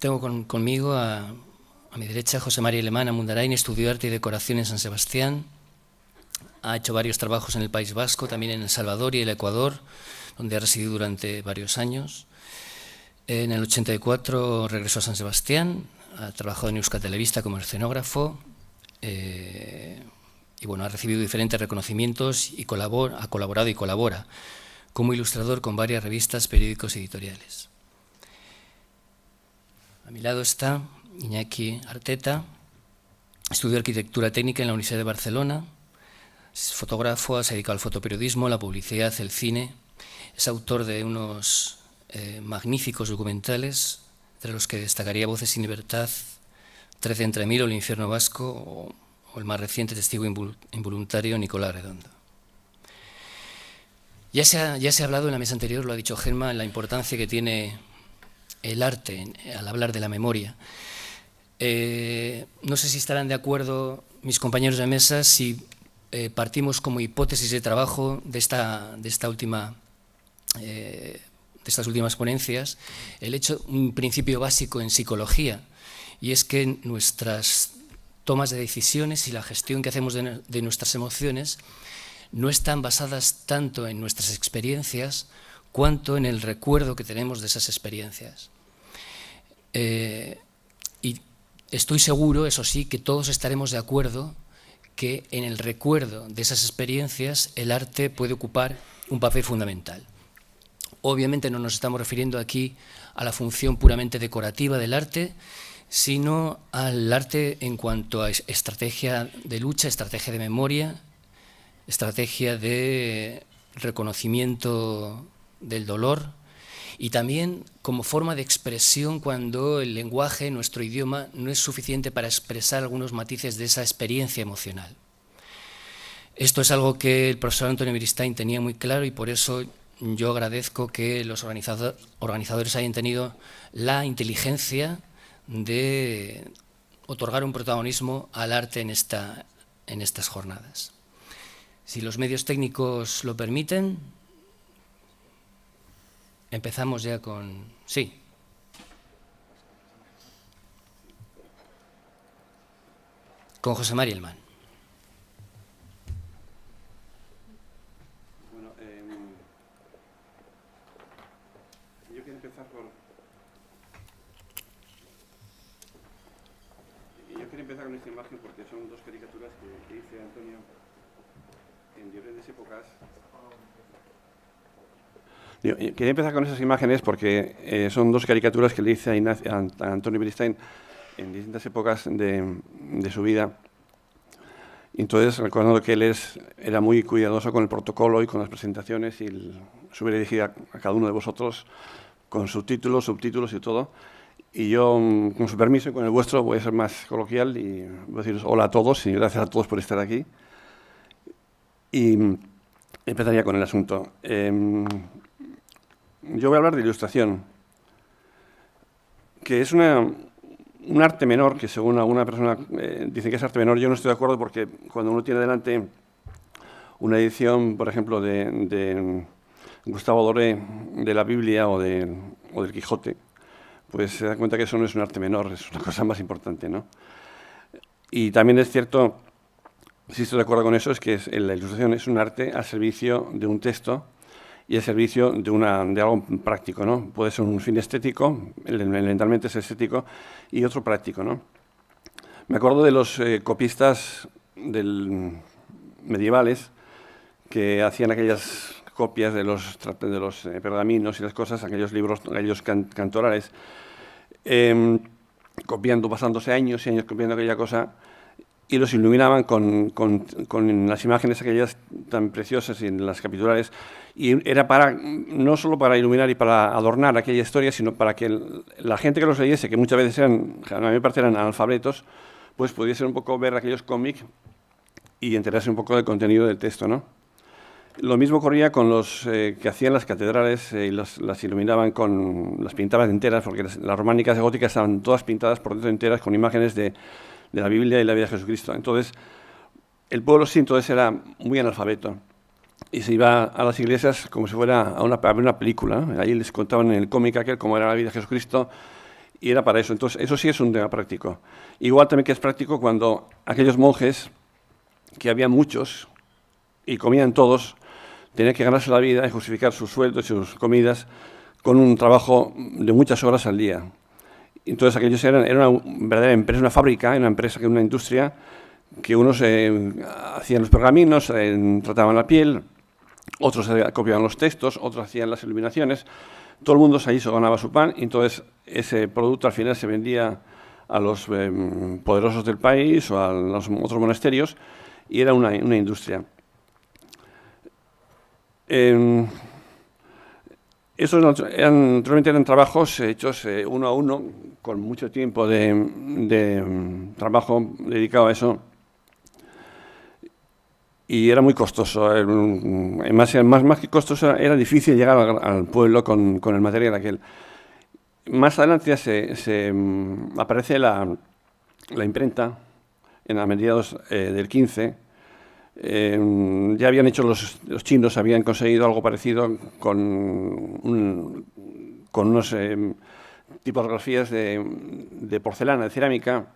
Tengo conmigo a mi derecha José María Alemán Mundarain, estudió arte y decoración en San Sebastián, ha hecho varios trabajos en el País Vasco, también en El Salvador y el Ecuador, donde ha residido durante varios años. En el 84 regresó a San Sebastián, ha trabajado en Euskatelebista como escenógrafo y bueno, ha recibido diferentes reconocimientos y ha colaborado y colabora como ilustrador con varias revistas, periódicos y editoriales. A mi lado está Iñaki Arteta, estudió arquitectura técnica en la Universidad de Barcelona, es fotógrafo, se ha dedicado al fotoperiodismo, la publicidad, el cine, es autor de unos magníficos documentales, entre los que destacaría Voces sin libertad, 13 entre mil o El infierno vasco o el más reciente Testigo involuntario, Nicolás Redondo. Ya se ha hablado en la mesa anterior, lo ha dicho Gemma, la importancia que tiene el arte al hablar de la memoria. No sé si estarán de acuerdo mis compañeros de mesa si partimos como hipótesis de trabajo de estas últimas ponencias un principio básico en psicología, y es que nuestras tomas de decisiones y la gestión que hacemos de nuestras emociones no están basadas tanto en nuestras experiencias cuanto en el recuerdo que tenemos de esas experiencias. Y estoy seguro, eso sí, que todos estaremos de acuerdo que en el recuerdo de esas experiencias el arte puede ocupar un papel fundamental. Obviamente no nos estamos refiriendo aquí a la función puramente decorativa del arte, sino al arte en cuanto a estrategia de lucha, estrategia de memoria, estrategia de reconocimiento del dolor y también como forma de expresión cuando el lenguaje, nuestro idioma, no es suficiente para expresar algunos matices de esa experiencia emocional. Esto es algo que el profesor Antonio Beristain tenía muy claro y por eso yo agradezco que los organizadores hayan tenido la inteligencia de otorgar un protagonismo al arte en estas jornadas. Si los medios técnicos lo permiten, empezamos ya con... Sí. Con José María Alemán. Bueno, yo quiero empezar con esta imagen porque son dos caricaturas que hice Antonio en diferentes épocas. Quería empezar con esas imágenes porque son dos caricaturas que le hice a Antonio Beristain en distintas épocas de su vida. Entonces, recordando que él era muy cuidadoso con el protocolo y con las presentaciones y se hubiera dirigido a cada uno de vosotros con subtítulos y todo. Y yo, con su permiso y con el vuestro, voy a ser más coloquial y voy a deciros hola a todos y gracias a todos por estar aquí. Y empezaría con el asunto. Yo voy a hablar de ilustración, que es un arte menor, que según alguna persona dice que es arte menor. Yo no estoy de acuerdo porque cuando uno tiene delante una edición, por ejemplo, de Gustavo Doré de la Biblia o del Quijote, pues se da cuenta que eso no es un arte menor, es una cosa más importante, ¿no? Y también es cierto, si estoy de acuerdo con eso, es que la ilustración es un arte al servicio de un texto y al servicio de algo práctico, ¿no? Puede ser un fin estético, elementalmente es estético, y otro práctico, ¿no? Me acuerdo de los copistas medievales que hacían aquellas copias de los pergaminos y las cosas, aquellos libros, aquellos cantorales, pasándose años y años copiando aquella cosa, y los iluminaban con las imágenes aquellas tan preciosas y las capitulares, y era no solo para iluminar y para adornar aquella historia, sino para que la gente que los leyese, que muchas veces a mí me parece eran analfabetos, pues pudiese un poco ver aquellos cómics y enterarse un poco del contenido del texto, ¿no? Lo mismo ocurría con los que hacían las catedrales y las iluminaban las pintaban enteras, porque las románicas y góticas estaban todas pintadas por dentro enteras con imágenes de la Biblia y la vida de Jesucristo. Entonces, el pueblo sí, entonces era muy analfabeto y se iba a las iglesias como si fuera a ver una película, ¿no? Ahí les contaban en el cómic aquel cómo era la vida de Jesucristo y era para eso. Entonces, eso sí es un tema práctico. Igual también que es práctico cuando aquellos monjes, que había muchos y comían todos, tenían que ganarse la vida y justificar sus sueldos y sus comidas con un trabajo de muchas horas al día. Entonces, aquellos era una verdadera empresa, una fábrica, una empresa, una industria, que unos hacían los pergaminos, trataban la piel, otros copiaban los textos, otros hacían las iluminaciones. Todo el mundo ahí se ganaba su pan y entonces ese producto al final se vendía a los poderosos del país o a los otros monasterios y era una industria. Estos realmente eran trabajos hechos uno a uno, con mucho tiempo de trabajo dedicado a eso. Y era muy costoso. Más que costoso, era difícil llegar al pueblo con el material aquel. Más adelante ya aparece la imprenta, a mediados del 15. Ya habían hecho los chinos, habían conseguido algo parecido con unas tipografías de porcelana, de cerámica.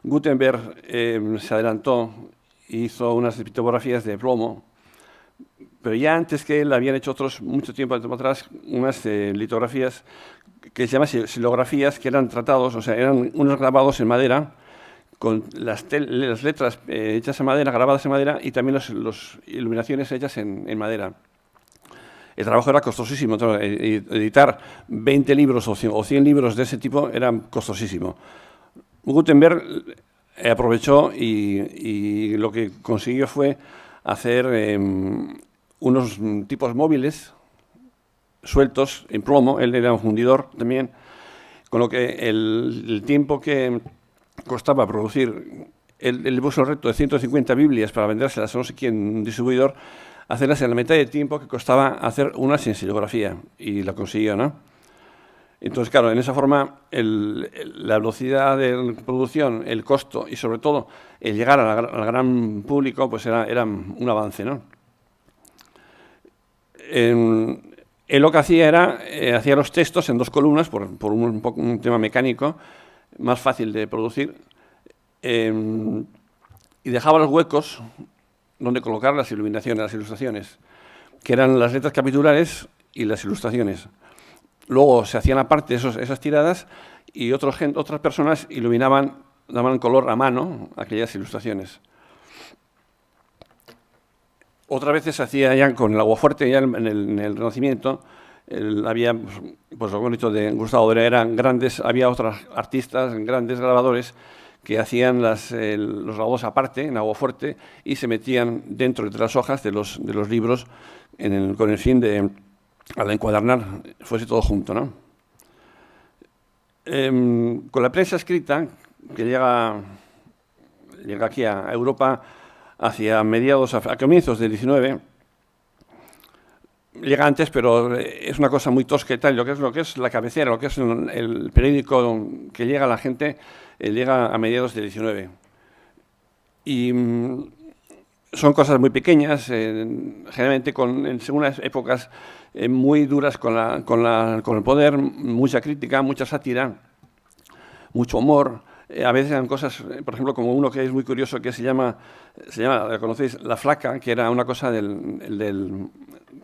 Gutenberg se adelantó, hizo unas tipografías de plomo, pero ya antes que él habían hecho otros, mucho tiempo atrás, unas litografías que se llaman xilografías, que eran tratados, o sea, eran unos grabados en madera, con las letras hechas en madera, grabadas en madera, y también las iluminaciones hechas en madera. El trabajo era costosísimo. Editar 20 libros o 100 libros de ese tipo era costosísimo. Gutenberg aprovechó y lo que consiguió fue hacer unos tipos móviles sueltos en plomo. Él era un fundidor también, con lo que el tiempo que costaba producir, él puso el reto de 150 Biblias para vendérselas a no sé quién, un distribuidor, hacerlas en la mitad de tiempo que costaba hacer una xilografía, y la consiguió, ¿no? Entonces, claro, en esa forma la velocidad de producción, el costo y sobre todo el llegar al gran público, pues era un avance, ¿no? Él lo que hacía era, hacía los textos en 2 columnas por un tema mecánico, más fácil de producir, y dejaba los huecos donde colocar las iluminaciones, las ilustraciones, que eran las letras capitulares y las ilustraciones. Luego se hacían aparte esas tiradas y otras personas iluminaban, daban color a mano a aquellas ilustraciones. Otras veces se hacía ya con el aguafuerte, ya en el Renacimiento. Había, pues lo bonito de Gustavo Doré, había otros artistas, grandes grabadores, que hacían los grabados aparte, en aguafuerte, y se metían dentro de las hojas de los libros con el fin de, al encuadernar, fuese todo junto, ¿no? Con la prensa escrita, que llega aquí a Europa hacia a comienzos del 19, llega antes, pero es una cosa muy tosca y tal. Lo que es la cabecera, lo que es el periódico que llega a la gente, llega a mediados del 19. Y son cosas muy pequeñas, generalmente en segundas épocas muy duras con el poder, mucha crítica, mucha sátira, mucho humor. A veces eran cosas, por ejemplo, como uno que es muy curioso, que se llama, ¿la conocéis? La Flaca, que era una cosa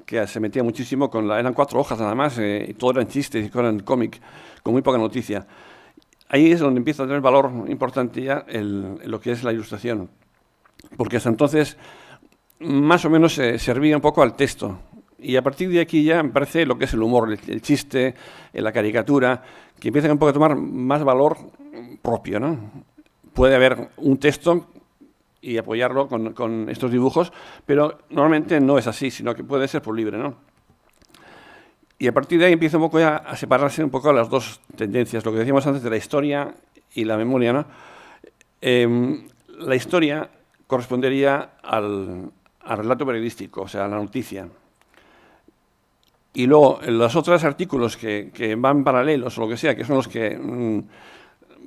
que se metía muchísimo, eran 4 hojas nada más, y todo eran chistes y eran cómic, con muy poca noticia. Ahí es donde empieza a tener valor importante ya lo que es la ilustración, porque hasta entonces más o menos se servía un poco al texto, y a partir de aquí ya me parece lo que es el humor, el chiste, la caricatura, que empiezan un poco a tomar más valor propio, ¿no? Puede haber un texto y apoyarlo con estos dibujos, pero normalmente no es así, sino que puede ser por libre, ¿no? Y a partir de ahí empieza un poco ya a separarse un poco las dos tendencias, lo que decíamos antes de la historia y la memoria, ¿no? La historia correspondería al relato periodístico, o sea, a la noticia. Y luego los otros artículos que van paralelos o lo que sea, que son los que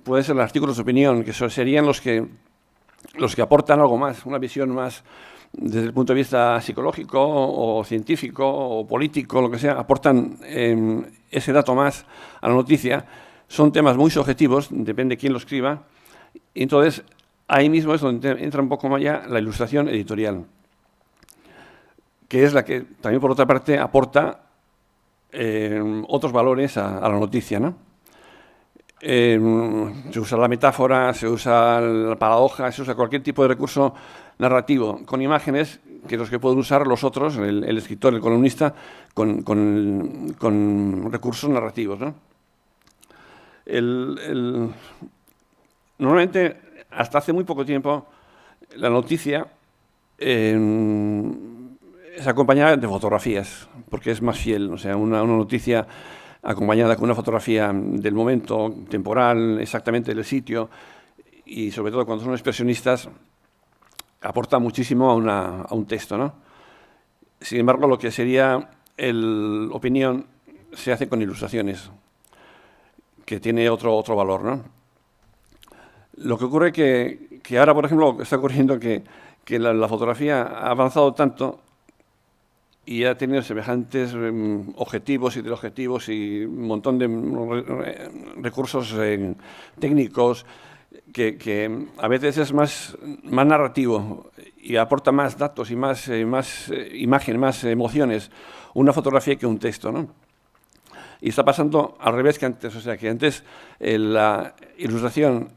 pueden ser los artículos de opinión, que serían los que aportan algo más, una visión más desde el punto de vista psicológico o científico o político, lo que sea, aportan ese dato más a la noticia, son temas muy subjetivos, depende de quién lo escriba, y entonces ahí mismo es donde entra un poco más allá la ilustración editorial, que es la que también, por otra parte, aporta otros valores a la noticia, ¿no? Se usa la metáfora, se usa la paradoja, se usa cualquier tipo de recurso narrativo con imágenes, que los que pueden usar los otros, el escritor, el columnista, con recursos narrativos, ¿no? Normalmente, hasta hace muy poco tiempo, la noticia se acompañaba de fotografías, porque es más fiel. O sea, una noticia acompañada con una fotografía del momento, temporal, exactamente del sitio, y sobre todo cuando son expresionistas, aporta muchísimo a un texto, ¿no? Sin embargo, lo que sería opinión se hace con ilustraciones, que tiene otro valor, ¿no? Lo que ocurre que ahora, por ejemplo, está ocurriendo que la fotografía ha avanzado tanto y ha tenido semejantes objetivos y teleobjetivos y un montón de recursos técnicos que a veces es más narrativo y aporta más datos y más imagen, más emociones, una fotografía que un texto, ¿no? Y está pasando al revés que antes, o sea, que antes la ilustración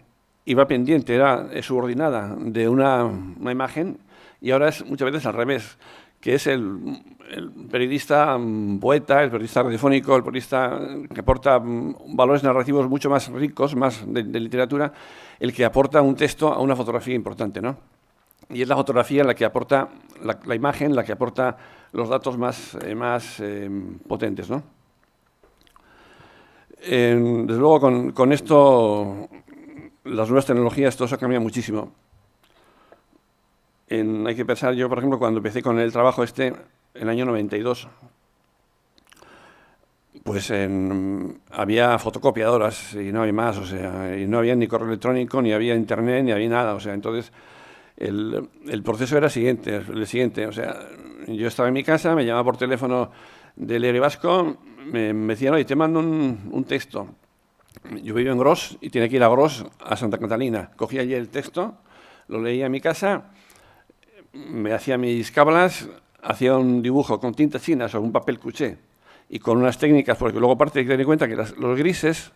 iba pendiente, era subordinada de una imagen, y ahora es muchas veces al revés, que es el periodista poeta, el periodista radiofónico, el periodista que aporta valores narrativos mucho más ricos, más de literatura, el que aporta un texto a una fotografía importante, ¿no? Y es la fotografía la que aporta la imagen, la que aporta los datos más potentes, ¿no? Desde luego, con esto, las nuevas tecnologías, todo eso ha cambiado muchísimo. Hay que pensar, yo, por ejemplo, cuando empecé con el trabajo en el año 92, pues había fotocopiadoras y no había más, o sea, y no había ni correo electrónico, ni había internet, ni había nada, o sea, entonces el proceso era el siguiente, o sea, yo estaba en mi casa, me llamaba por teléfono del Diario Vasco, me decían, oye, te mando un texto. Yo vivo en Gros y tenía que ir a Gros, a Santa Catalina. Cogía allí el texto, lo leía en mi casa, me hacía mis cábalas, hacía un dibujo con tinta china sobre un papel cuché y con unas técnicas, porque luego aparte hay que tener en cuenta que los grises,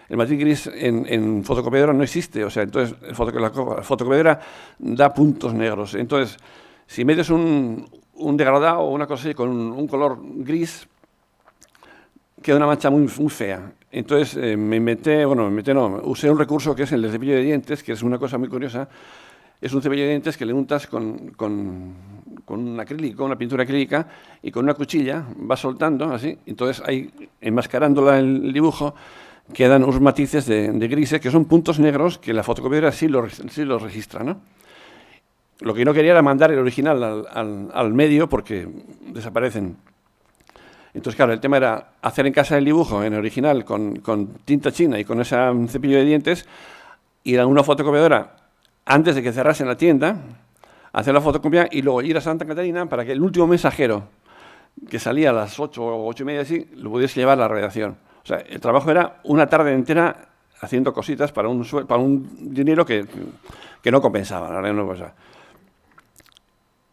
el matiz gris en fotocopiadora no existe, o sea, entonces la fotocopiadora da puntos negros. Entonces, si metes un degradado o una cosa así con un color gris, queda una mancha muy fea. Entonces usé un recurso que es el de cepillo de dientes, que es una cosa muy curiosa. Es un cepillo de dientes que le untas con un acrílico, una pintura acrílica, y con una cuchilla vas soltando así. Entonces, ahí, enmascarándola el dibujo, quedan unos matices de grises, que son puntos negros que la fotocopiadora sí los registra, ¿no? Lo que no quería era mandar el original al medio porque desaparecen. Entonces, claro, el tema era hacer en casa el dibujo en original con tinta china y con ese cepillo de dientes, ir a una fotocopiadora antes de que cerrasen la tienda, hacer la fotocopia y luego ir a Santa Catarina para que el último mensajero, que salía a las 8 o 8:30 así, lo pudiese llevar a la redacción. O sea, el trabajo era una tarde entera haciendo cositas para un dinero que no compensaba, la verdad no compensaba.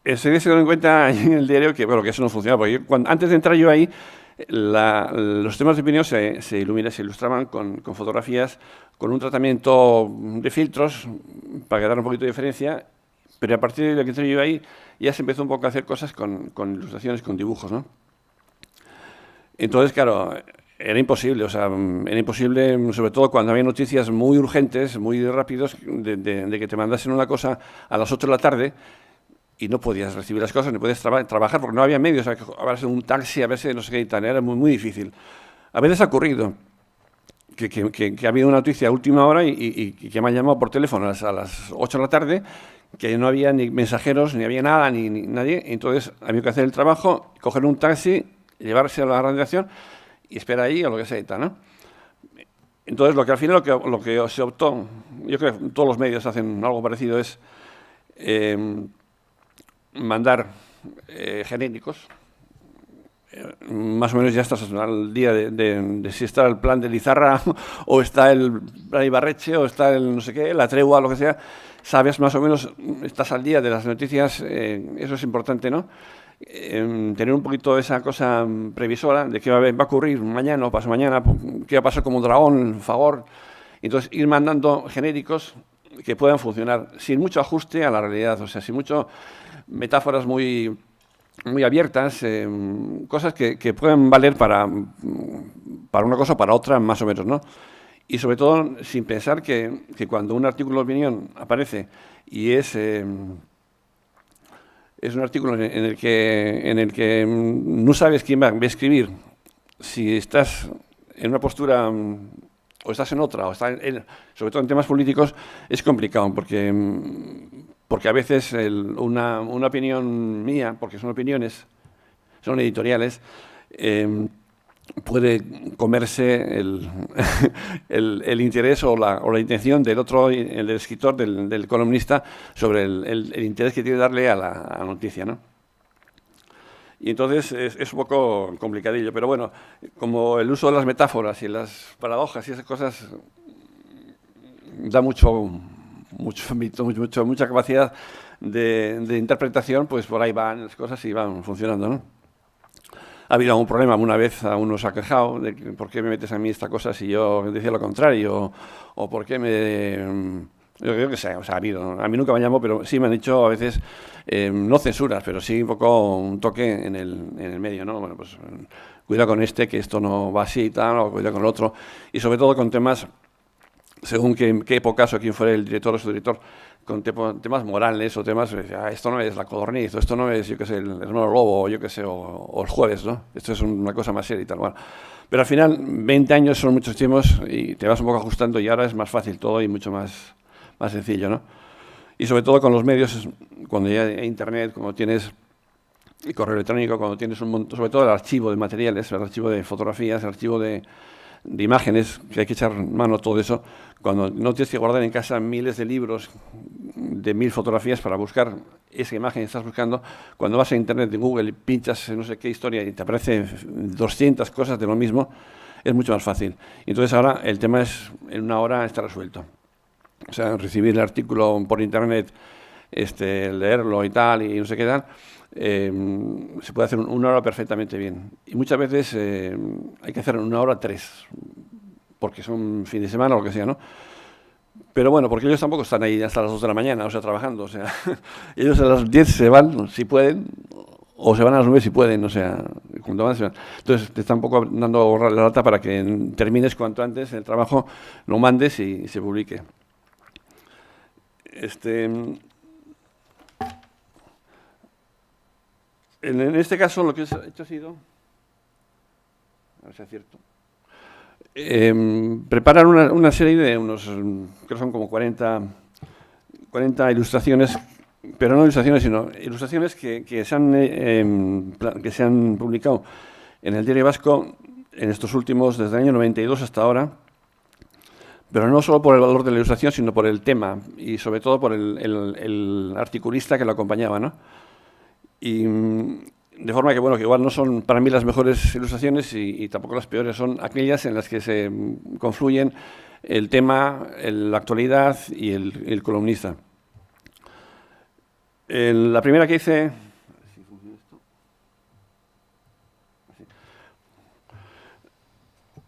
Se dio en cuenta en el diario que eso no funcionaba, porque antes de entrar yo ahí, los temas de opinión se ilustraban con fotografías, con un tratamiento de filtros para que diera un poquito de diferencia, pero a partir de que entré yo ahí ya se empezó un poco a hacer cosas con ilustraciones, con dibujos, ¿no? Entonces, claro, era imposible, sobre todo cuando había noticias muy urgentes, muy rápidos, de que te mandasen una cosa a las 8 de la tarde, y no podías recibir las cosas, ni podías trabajar porque no había medios, a verse un taxi, a verse no sé qué y tal, era muy difícil. A veces ha ocurrido que ha habido una noticia a última hora y que me han llamado por teléfono a las 8 de la tarde, que no había ni mensajeros, ni había nada, ni nadie, entonces había que hacer el trabajo, coger un taxi, llevarse a la redacción y esperar ahí o lo que sea y tal, ¿no? Entonces, al final lo que se optó, yo creo que todos los medios hacen algo parecido, es mandar genéricos más o menos ya estás al día de si está el plan de Lizarra o está el plan Ibarretxe o está el no sé qué, la tregua, lo que sea, sabes más o menos, estás al día de las noticias, eso es importante, ¿no? Tener un poquito esa cosa previsora de qué va a ocurrir mañana o pasado mañana, qué va a pasar como Dragón, Fagor, entonces ir mandando genéricos que puedan funcionar sin mucho ajuste a la realidad, o sea, sin mucho metáforas muy abiertas, cosas que puedan valer para una cosa o para otra, más o menos, ¿no? Y sobre todo, sin pensar que cuando un artículo de opinión aparece y es un artículo en el que no sabes quién va a escribir, si estás en una postura o estás en otra, o sobre todo en temas políticos, es complicado, porque a veces una opinión mía, porque son opiniones, son editoriales, puede comerse el interés o la intención del otro, el del escritor, del columnista, sobre el interés que tiene darle a la noticia, ¿no? Y entonces es un poco complicadillo, pero bueno, como el uso de las metáforas y las paradojas y esas cosas da mucha capacidad de interpretación, pues por ahí van las cosas y van funcionando, ¿no? Ha habido algún problema, una vez a uno se ha quejado de que, ¿por qué me metes a mí esta cosa si yo decía lo contrario? O ¿por qué me...? Yo qué sé, o sea, ha habido, a mí nunca me llamó, pero sí me han dicho a veces, no censuras, pero sí un poco un toque en el medio, ¿no? Bueno, pues cuidado con que esto no va así y tal, o cuidado con el otro, y sobre todo con temas, según qué épocas o quién fuera el director o su director, con temas morales o temas, esto no es La Codorniz, o esto no es, yo qué sé, el Hermano Lobo, o yo qué sé, o el Jueves, ¿no? Esto es una cosa más seria y tal, bueno. Pero al final, 20 años son muchos tiempos y te vas un poco ajustando y ahora es más fácil todo y mucho más sencillo, ¿no? Y sobre todo con los medios, cuando ya hay internet, cuando tienes el correo electrónico, cuando tienes un montón, sobre todo el archivo de materiales, el archivo de fotografías, el archivo de imágenes, que hay que echar mano a todo eso, cuando no tienes que guardar en casa miles de libros de 1000 fotografías para buscar esa imagen que estás buscando, cuando vas a internet, en Google, pinchas no sé qué historia y te aparecen 200 cosas de lo mismo, es mucho más fácil. Y entonces ahora el tema es, en una hora está resuelto. O sea, recibir el artículo por internet, leerlo y tal, y no sé qué tal, se puede hacer en una hora perfectamente bien. Y muchas veces hay que hacer en una hora 3, porque son fin de semana o lo que sea, ¿no? Pero bueno, porque ellos tampoco están ahí hasta las 2 de la mañana, o sea, trabajando. O sea, ellos a las 10 se van, si pueden, o se van a las 9 si pueden, o sea, cuando van se van. Entonces te está un poco dando la lata para que termines cuanto antes el trabajo, lo mandes y se publique. En este caso lo que he hecho ha sido, a ver si es cierto, preparar una serie de unos, creo que son como 40 ilustraciones, pero no ilustraciones, sino ilustraciones que se han publicado en el Diario Vasco en estos últimos, desde el año 92 hasta ahora, pero no solo por el valor de la ilustración, sino por el tema y sobre todo por el articulista que lo acompañaba, ¿no? Y de forma que, bueno, que igual no son para mí las mejores ilustraciones y tampoco las peores, son aquellas en las que se confluyen el tema, la actualidad y el columnista. La primera que hice...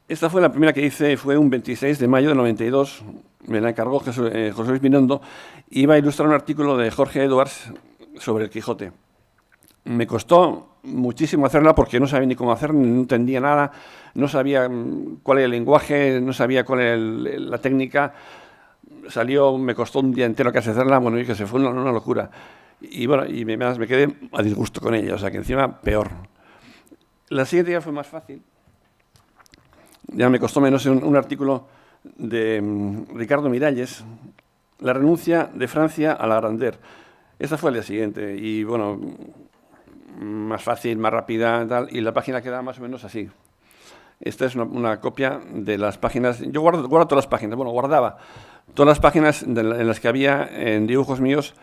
Esta fue la primera que hice, fue un 26 de mayo del 92, me la encargó José Luis Minondo, iba a ilustrar un artículo de Jorge Edwards sobre el Quijote. Me costó muchísimo hacerla porque no sabía ni cómo hacerla, no entendía nada, no sabía cuál era el lenguaje, no sabía cuál era la técnica. Me costó un día entero casi hacerla, bueno, y que se fue una locura. Y bueno, y me quedé a disgusto con ella, o sea que encima peor. La siguiente ya fue más fácil. Ya me costó menos un artículo de Ricardo Miralles, La renuncia de Francia a la grandeur. Esta fue la siguiente, y bueno, más fácil, más rápida, tal, y la página queda más o menos así. Esta es una copia de las páginas. Yo guardo todas las páginas, bueno, guardaba todas las páginas en las que había en dibujos míos,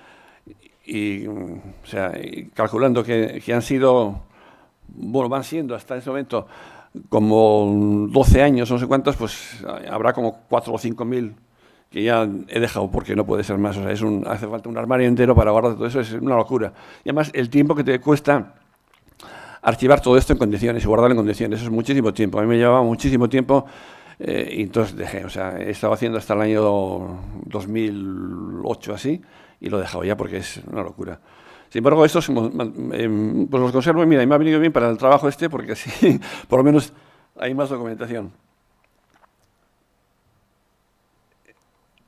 y, o sea, calculando que han sido bueno, van siendo hasta ese momento como 12 años, no sé cuántos, pues habrá como 4 o 5.000 que ya he dejado porque no puede ser más. O sea, hace falta un armario entero para guardar todo eso, es una locura. Y además el tiempo que te cuesta archivar todo esto en condiciones y guardarlo en condiciones, eso es muchísimo tiempo. A mí me llevaba muchísimo tiempo y entonces dejé. O sea, he estado haciendo hasta el año 2008 así y lo he dejado ya porque es una locura. Sin embargo, estos pues los conservo y mira, y me ha venido bien para el trabajo porque así por lo menos hay más documentación.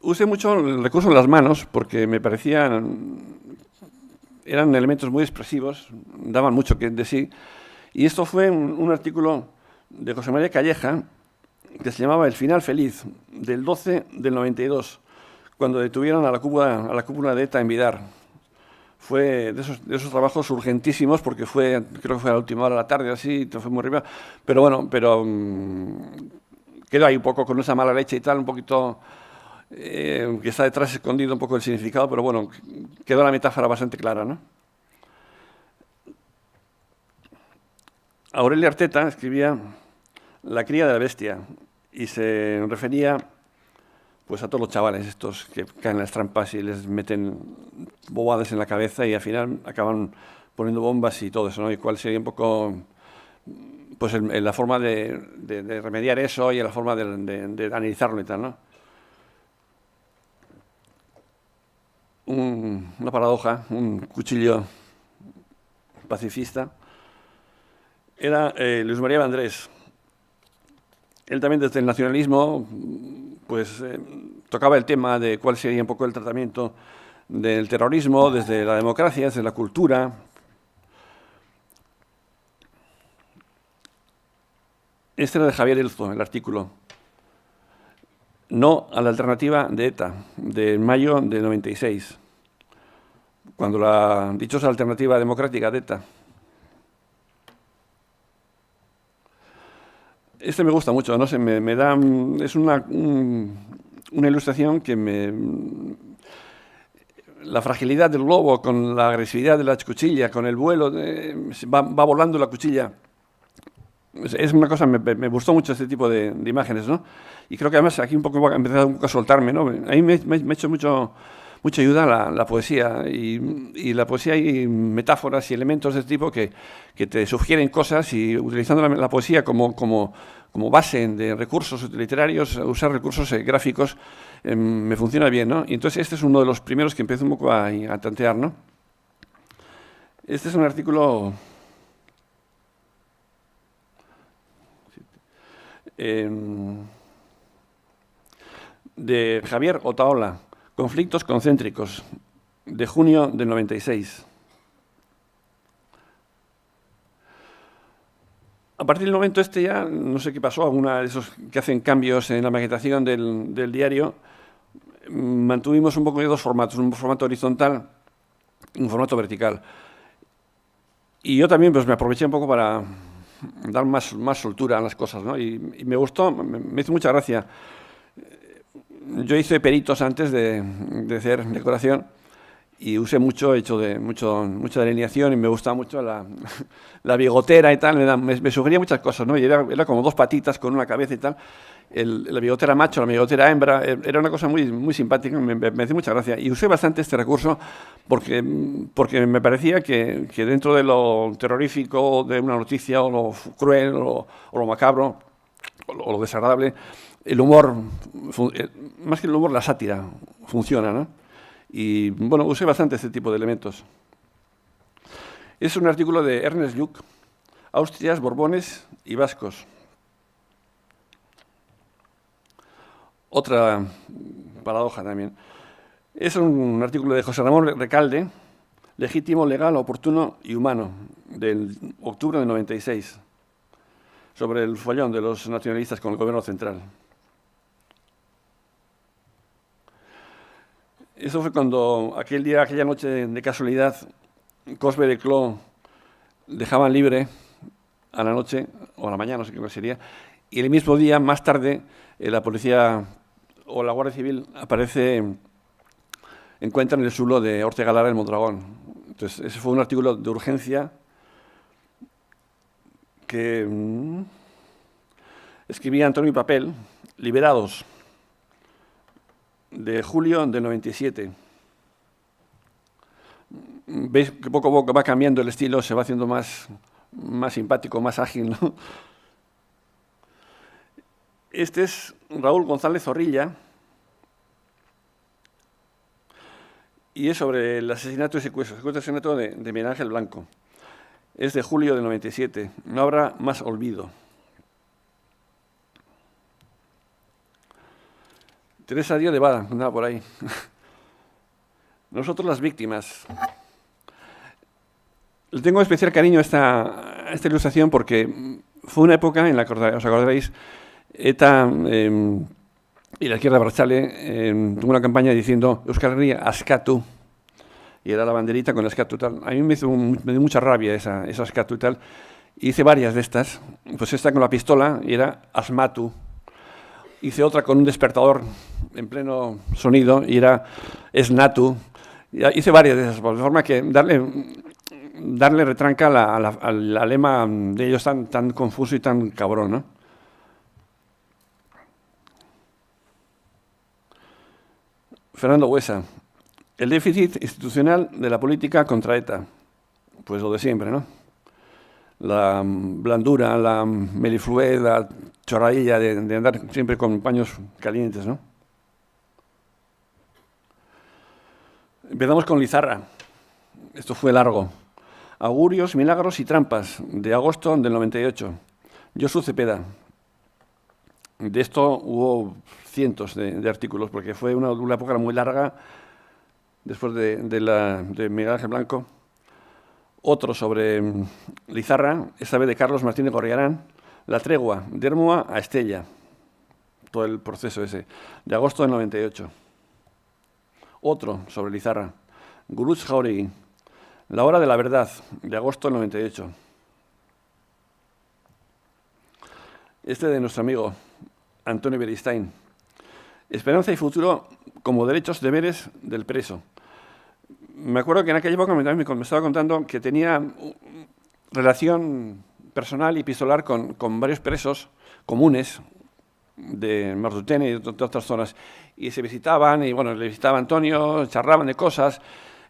Usé mucho el recurso de las manos porque me parecían, eran elementos muy expresivos, daban mucho de sí. Y esto fue un artículo de José María Calleja que se llamaba El final feliz, del 12 del 92, cuando detuvieron a la cúpula de ETA en Vidar. Fue de esos trabajos urgentísimos porque creo que fue a la última hora de la tarde, así, fue muy arriba. Pero bueno, quedó ahí un poco con esa mala leche y tal, un poquito que está detrás escondido un poco el significado, pero bueno, quedó la metáfora bastante clara, ¿no? Aurelia Arteta escribía La cría de la bestia y se refería pues a todos los chavales estos que caen en las trampas y les meten bobadas en la cabeza y al final acaban poniendo bombas y todo eso, ¿no? Y cuál sería un poco pues la forma de remediar eso y la forma de analizarlo y tal, ¿no? Una paradoja, un cuchillo pacifista, era Luis María Vandrés. Él también desde el nacionalismo pues tocaba el tema de cuál sería un poco el tratamiento del terrorismo desde la democracia, desde la cultura. Este era de Javier Elzo, el artículo. No a la alternativa de ETA, de mayo de 96, cuando la dichosa alternativa democrática de ETA. Este me gusta mucho, no sé, me da, es una ilustración que la fragilidad del globo con la agresividad de la cuchilla, con el vuelo, va volando la cuchilla. Es una cosa, me gustó mucho este tipo de imágenes, ¿no? Y creo que además aquí un poco ha empezado un poco a soltarme, ¿no? A mí me ha hecho mucha ayuda la poesía y la poesía hay metáforas y elementos de este tipo que te sugieren cosas y utilizando la poesía como base de recursos literarios, usar recursos gráficos me funciona bien, ¿no? Y entonces este es uno de los primeros que empiezo un poco a tantear, ¿no? Este es un artículo de Javier Otaola, Conflictos concéntricos, de junio del 96. A partir del momento este ya, no sé qué pasó, alguna de esos que hacen cambios en la maquetación del diario, mantuvimos un poco de dos formatos, un formato horizontal y un formato vertical. Y yo también pues, me aproveché un poco para dar más soltura a las cosas, ¿no? Y me gustó, me hizo mucha gracia. Yo hice peritos antes de hacer decoración y usé he hecho mucha delineación y me gustaba mucho la bigotera y tal, me sugería muchas cosas, ¿no? Y era como dos patitas con una cabeza y tal. La bigotera macho, la bigotera hembra, era una cosa muy simpática, me hizo mucha gracia. Y usé bastante este recurso porque me parecía que dentro de lo terrorífico de una noticia, o lo cruel, o lo macabro, o lo desagradable, el humor, más que el humor, la sátira funciona, ¿no? Y bueno, usé bastante este tipo de elementos. Es un artículo de Ernest Lluch, Austrias, Borbones y Vascos. Otra paradoja también. Es un artículo de José Ramón Recalde, Legítimo, legal, oportuno y humano, del octubre del 96, sobre el follón de los nacionalistas con el gobierno central. Eso fue cuando aquella noche de casualidad, Cosme de Cló dejaban libre a la noche, o a la mañana, no sé qué sería, y el mismo día, más tarde, la policía o la Guardia Civil encuentran el zulo de Ortega Lara en Mondragón. Entonces, ese fue un artículo de urgencia que escribía Antonio Papel, Liberados, de julio del 97. Veis que poco a poco va cambiando el estilo, se va haciendo más simpático, más ágil, ¿no? Este es Raúl González Zorrilla y es sobre el asesinato y secuestro y asesinato de Miguel Ángel Blanco. Es de julio del 97. No habrá más olvido. Teresa Díaz de Vada, andaba por ahí. Nosotros las víctimas. Le tengo especial cariño a esta ilustración porque fue una época en la que, os acordaréis, ETA y la izquierda abertzale tuvo una campaña diciendo Euskal Herria askatu, y era la banderita con askatu y tal. A mí me dio mucha rabia esa askatu y tal. Hice varias de estas, pues esta con la pistola y era asmatu. Hice otra con un despertador en pleno sonido y era esnatu. Hice varias de esas, de forma que darle retranca al lema de ellos tan confuso y tan cabrón, ¿no? Fernando Buesa. El déficit institucional de la política contra ETA. Pues lo de siempre, ¿no? La blandura, la melifluez, la chorradilla de andar siempre con paños calientes, ¿no? Empezamos con Lizarra. Esto fue largo. Augurios, milagros y trampas, de agosto del 98. Josu Cepeda. De esto hubo cientos de artículos, porque fue una época muy larga después de Miguel Ángel Blanco. Otro sobre Lizarra, esta vez de Carlos Martínez Gorriarán, La tregua, de Ermua a Estella. Todo el proceso ese, de agosto del 98. Otro sobre Lizarra, Gurutz Jauregui, La hora de la verdad, de agosto del 98. Este de nuestro amigo Antonio Beristain, Esperanza y futuro como derechos deberes del preso. Me acuerdo que en aquella época me estaba contando que tenía relación personal y epistolar con varios presos comunes de Martutene y de otras zonas, y se visitaban, y bueno, le visitaba Antonio, charlaban de cosas,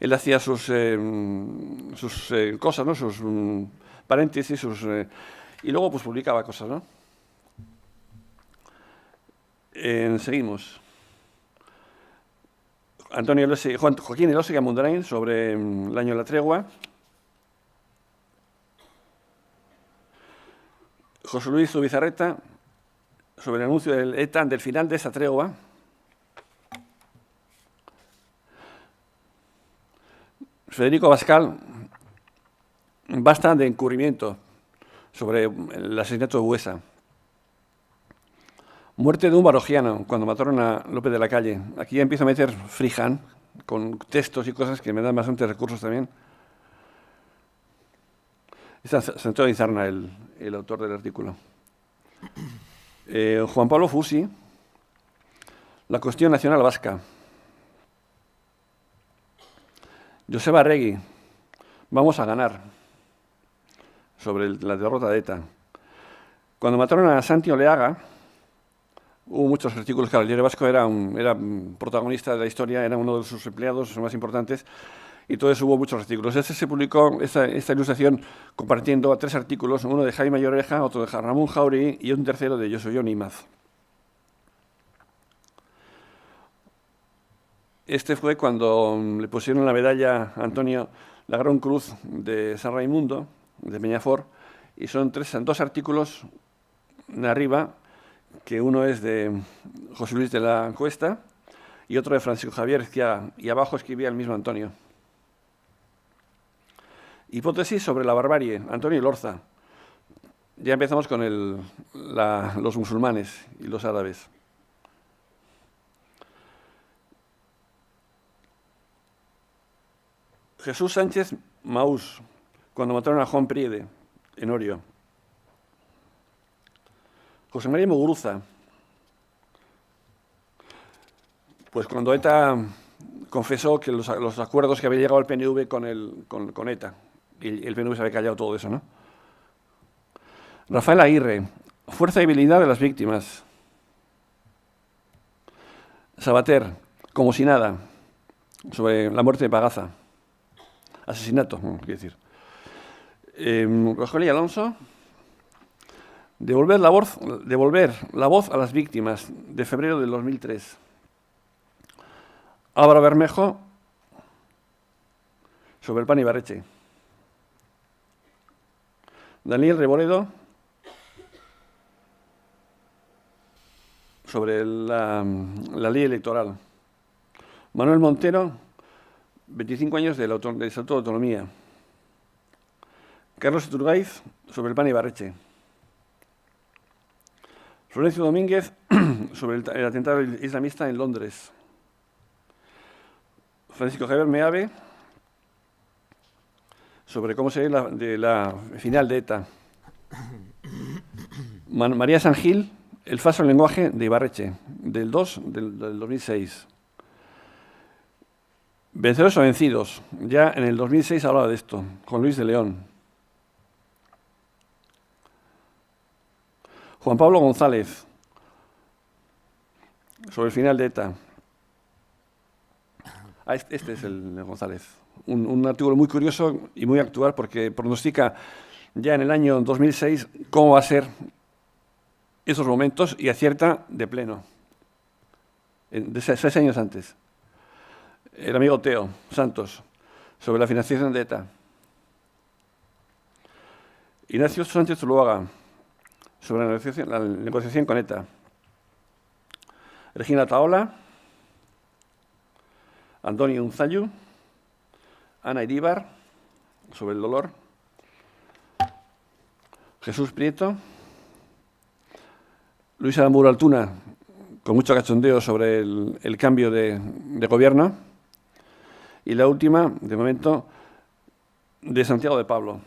él hacía sus cosas, ¿no? Sus paréntesis, y luego pues publicaba cosas, ¿no? Seguimos. Joaquín Elósega Mundarain sobre el año de la tregua. José Luis Zubizarreta sobre el anuncio del ETA del final de esa tregua. Federico Abascal, basta de encubrimiento sobre el asesinato de Buesa. Muerte de un barogiano, cuando mataron a López de la Calle. Aquí ya empiezo a meter freehand, con textos y cosas que me dan bastantes recursos también. Es Santiago Izarna, el autor del artículo. Juan Pablo Fusi, La cuestión nacional vasca. Joseba Arregui, Vamos a ganar, sobre la derrota de ETA. Cuando mataron a Santi Oleaga, hubo muchos artículos, claro, el Diario Vasco era protagonista de la historia, era uno de sus empleados, los más importantes, y todo eso hubo muchos artículos. Se publicó esta ilustración compartiendo 3 artículos, uno de Jaime Lloreja, otro de Ramón Jauregui y un tercero de Josué Imaz. Este fue cuando le pusieron la medalla a Antonio la Gran Cruz de San Raimundo, de Peñafort, y son 2 artículos de arriba, que uno es de José Luis de la Cuesta y otro de Francisco Javier Ezquiaga, y abajo escribía el mismo Antonio. Hipótesis sobre la barbarie, Antonio Lorza. Ya empezamos con los musulmanes y los árabes. Jesús Sánchez Maús, cuando mataron a Juan Priede, en Orio. José María Muguruza, pues cuando ETA confesó que los acuerdos que había llegado el PNV con ETA, y el PNV se había callado todo eso, ¿no? Rafael Aguirre, fuerza y habilidad de las víctimas. Sabater, como si nada, sobre la muerte de Pagaza. Asesinato, quiero decir. Rogelio y Alonso, devolver la voz a las víctimas, de febrero del 2003. Álvaro Bermejo, sobre el pan Ibarretxe. Daniel Reboredo, sobre la ley electoral. Manuel Montero, 25 años del Estatuto de Autonomía. Carlos Iturgaiz, sobre el pan Ibarretxe. Florencio Domínguez, sobre el atentado islamista en Londres. Francisco Javier Meave, sobre cómo se ve de la final de ETA. María San Gil, el falso lenguaje de Ibarretxe, del 2006. Vencedores o vencidos, ya en el 2006 hablaba de esto, Juan Luis de León. Juan Pablo González, sobre el final de ETA. Este es el de González. Un artículo muy curioso y muy actual porque pronostica ya en el año 2006 cómo va a ser esos momentos y acierta de pleno, de 6 años antes. El amigo Teo Santos, sobre la financiación de ETA. Ignacio Sánchez Zuluaga, sobre la negociación con ETA. Regina Taola, Antonio Unzayu, Ana Iríbar, sobre el dolor. Jesús Prieto, Luisa Aramburu Altuna, con mucho cachondeo sobre el cambio de gobierno. Y la última, de momento, de Santiago de Pablo,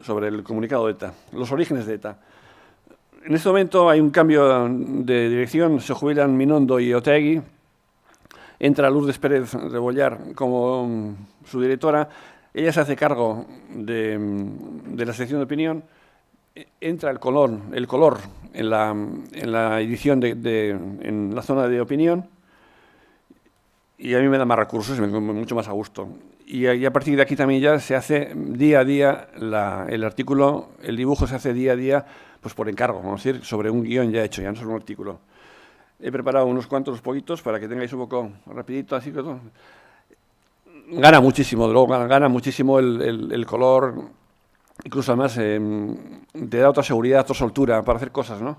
sobre el comunicado de ETA, los orígenes de ETA. En este momento hay un cambio de dirección, se jubilan Minondo y Otegui, entra Lourdes Pérez Rebollar como su directora, ella se hace cargo de la sección de opinión, entra el color en la edición en la zona de opinión, y a mí me da más recursos y me mucho más a gusto. Y a partir de aquí también ya se hace día a día el artículo, el dibujo se hace día a día, pues por encargo, vamos a decir, sobre un guión ya hecho, ya no sobre un artículo. He preparado unos cuantos poquitos para que tengáis un poco rapidito, así que todo. Gana muchísimo, luego gana muchísimo el color, incluso además te da otra seguridad, otra soltura para hacer cosas, ¿no?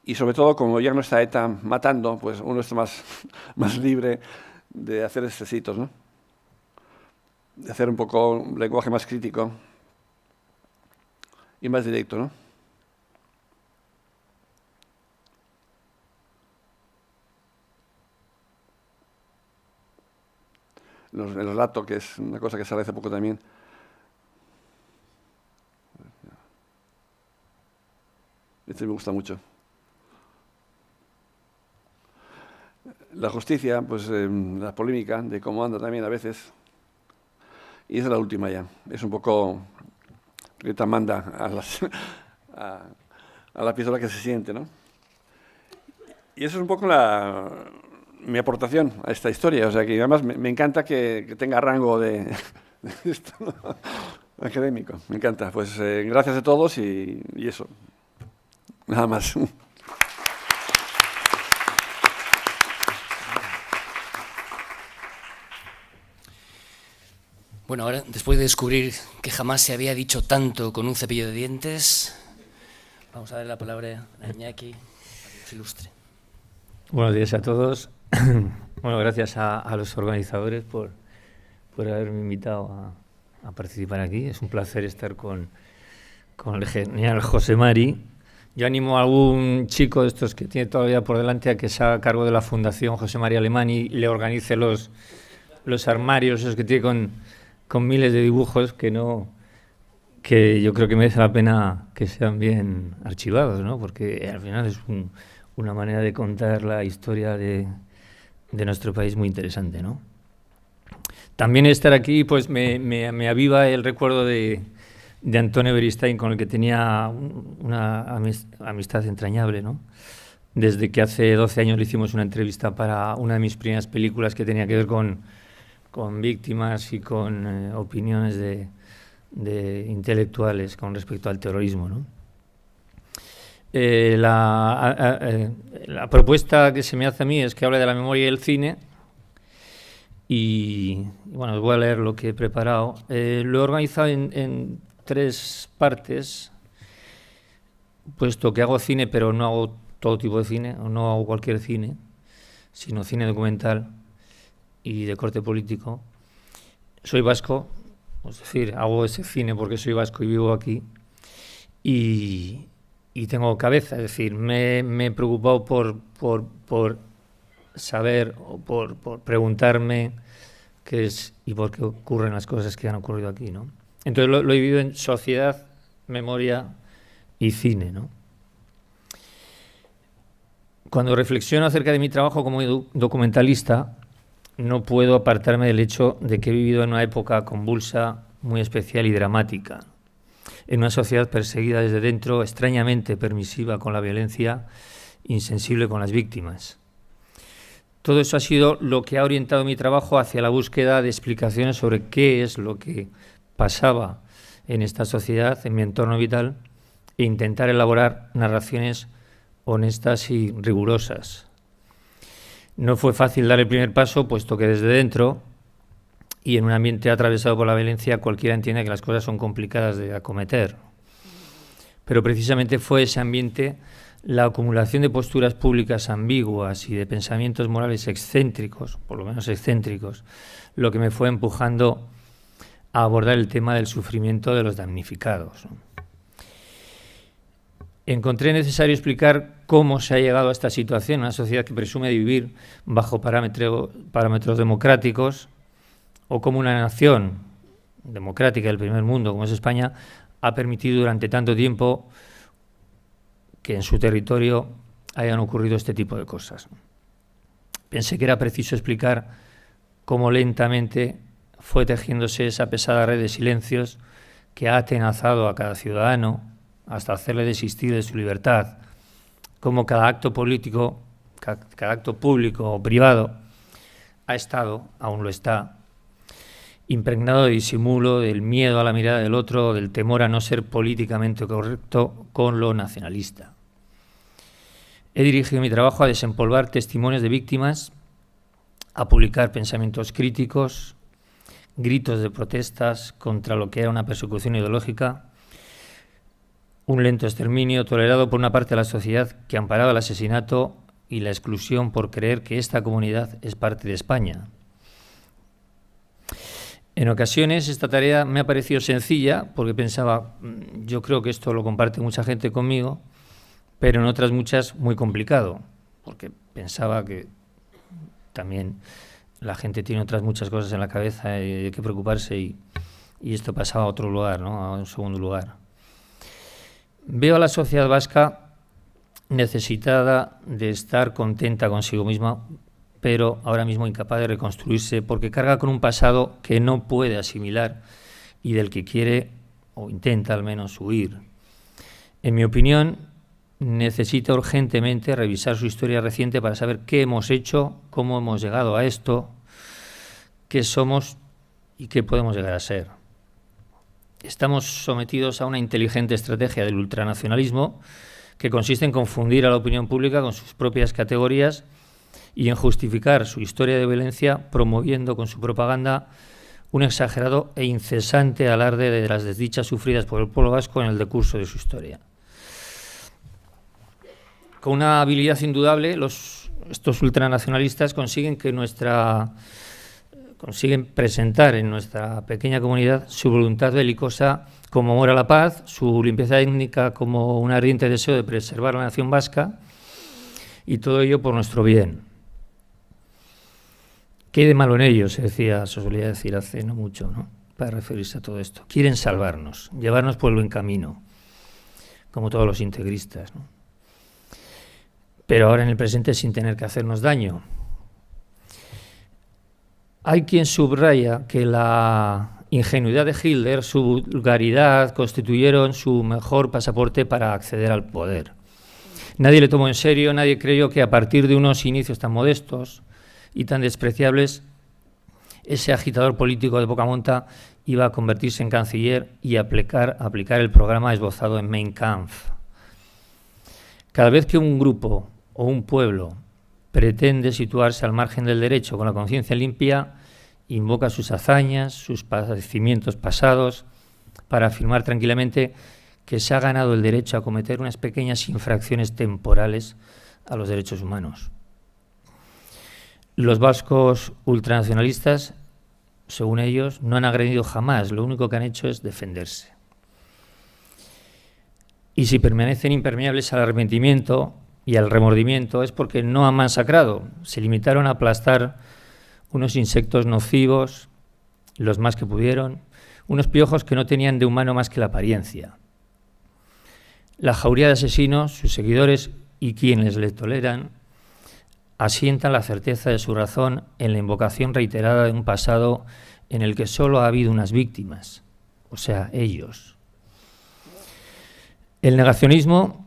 Y sobre todo, como ya no está ETA matando, pues uno está más libre de hacer excesitos, ¿no? De hacer un poco un lenguaje más crítico y más directo, ¿no? El relato, que es una cosa que sale hace poco también. Este me gusta mucho. La justicia, pues la polémica de cómo anda también a veces. Y esa es la última ya. Es un poco que te manda a la pistola que se siente, ¿no? Y eso es un poco mi aportación a esta historia. O sea, que además me encanta que tenga rango de esto, ¿no? Académico. Me encanta. Pues gracias a todos y eso. Nada más. Bueno, ahora, después de descubrir que jamás se había dicho tanto con un cepillo de dientes, vamos a dar la palabra a Iñaki, que nos ilustre. Buenos días a todos. Bueno, gracias a los organizadores por haberme invitado a participar aquí. Es un placer estar con el genial José Mari. Yo animo a algún chico de estos que tiene todavía por delante a que se haga cargo de la Fundación José María Alemán y le organice los armarios, esos que tiene con miles de dibujos que yo creo que merece la pena que sean bien archivados, ¿no? Porque al final es una manera de contar la historia de nuestro país muy interesante, ¿no? También estar aquí pues me aviva el recuerdo de de Antonio Beristain, con el que tenía una amistad entrañable, ¿no? Desde que hace 12 años le hicimos una entrevista para una de mis primeras películas que tenía que ver con víctimas y con opiniones de intelectuales con respecto al terrorismo, ¿no? La propuesta que se me hace a mí es que hable de la memoria y el cine y bueno, os voy a leer lo que he preparado. Lo he organizado en 3 partes, puesto que hago cine, pero no hago todo tipo de cine, o no hago cualquier cine, sino cine documental y de corte político. Soy vasco, es decir, hago ese cine porque soy vasco y vivo aquí, y tengo cabeza, es decir, me he preocupado por saber o por preguntarme qué es y por qué ocurren las cosas que han ocurrido aquí, ¿no? Entonces lo he vivido en sociedad, memoria y cine, ¿no? Cuando reflexiono acerca de mi trabajo como documentalista, no puedo apartarme del hecho de que he vivido en una época convulsa, muy especial y dramática, en una sociedad perseguida desde dentro, extrañamente permisiva con la violencia, insensible con las víctimas. Todo eso ha sido lo que ha orientado mi trabajo hacia la búsqueda de explicaciones sobre qué es lo que pasaba en esta sociedad, en mi entorno vital, e intentar elaborar narraciones honestas y rigurosas. No fue fácil dar el primer paso, puesto que desde dentro y en un ambiente atravesado por la violencia cualquiera entiende que las cosas son complicadas de acometer. Pero precisamente fue ese ambiente, la acumulación de posturas públicas ambiguas y de pensamientos morales excéntricos, por lo menos excéntricos, lo que me fue empujando a abordar el tema del sufrimiento de los damnificados, ¿no? Encontré necesario explicar cómo se ha llegado a esta situación, una sociedad que presume de vivir bajo parámetros democráticos, o como una nación democrática del primer mundo, como es España, ha permitido durante tanto tiempo que en su territorio hayan ocurrido este tipo de cosas. Pensé que era preciso explicar cómo lentamente fue tejiéndose esa pesada red de silencios que ha atenazado a cada ciudadano hasta hacerle desistir de su libertad, cómo cada acto político, cada acto público o privado ha estado, aún lo está, impregnado de disimulo, del miedo a la mirada del otro, del temor a no ser políticamente correcto con lo nacionalista. He dirigido mi trabajo a desempolvar testimonios de víctimas, a publicar pensamientos críticos, gritos de protestas contra lo que era una persecución ideológica, un lento exterminio tolerado por una parte de la sociedad que amparaba el asesinato y la exclusión por creer que esta comunidad es parte de España. En ocasiones esta tarea me ha parecido sencilla porque pensaba, yo creo que esto lo comparte mucha gente conmigo, pero en otras muchas muy complicado, porque pensaba que también la gente tiene otras muchas cosas en la cabeza y hay que preocuparse y esto pasaba a otro lugar, ¿no? A un segundo lugar. Veo a la sociedad vasca necesitada de estar contenta consigo misma, pero ahora mismo incapaz de reconstruirse porque carga con un pasado que no puede asimilar y del que quiere, o intenta al menos, huir. En mi opinión, necesita urgentemente revisar su historia reciente para saber qué hemos hecho, cómo hemos llegado a esto, qué somos y qué podemos llegar a ser. Estamos sometidos a una inteligente estrategia del ultranacionalismo que consiste en confundir a la opinión pública con sus propias categorías y en justificar su historia de violencia promoviendo con su propaganda un exagerado e incesante alarde de las desdichas sufridas por el pueblo vasco en el decurso de su historia. Con una habilidad indudable, estos ultranacionalistas consiguen presentar en nuestra pequeña comunidad su voluntad belicosa como amor a la paz, su limpieza étnica como un ardiente deseo de preservar la nación vasca, y todo ello por nuestro bien. ¿Qué hay de malo en ello? Se solía decir hace no mucho, ¿no? Para referirse a todo esto. Quieren salvarnos, llevarnos por el buen camino, como todos los integristas, ¿no? Pero ahora en el presente sin tener que hacernos daño. Hay quien subraya que la ingenuidad de Hitler, su vulgaridad, constituyeron su mejor pasaporte para acceder al poder. Nadie le tomó en serio, nadie creyó que a partir de unos inicios tan modestos y tan despreciables, ese agitador político de poca monta iba a convertirse en canciller y aplicar el programa esbozado en Mein Kampf. Cada vez que un grupo o un pueblo pretende situarse al margen del derecho con la conciencia limpia, invoca sus hazañas, sus padecimientos pasados, para afirmar tranquilamente que se ha ganado el derecho a cometer unas pequeñas infracciones temporales a los derechos humanos. Los vascos ultranacionalistas, según ellos, no han agredido jamás, lo único que han hecho es defenderse. Y si permanecen impermeables al arrepentimiento y al remordimiento es porque no han masacrado, se limitaron a aplastar unos insectos nocivos, los más que pudieron, unos piojos que no tenían de humano más que la apariencia. La jauría de asesinos, sus seguidores y quienes les toleran, asientan la certeza de su razón en la invocación reiterada de un pasado en el que solo ha habido unas víctimas, o sea, ellos. El negacionismo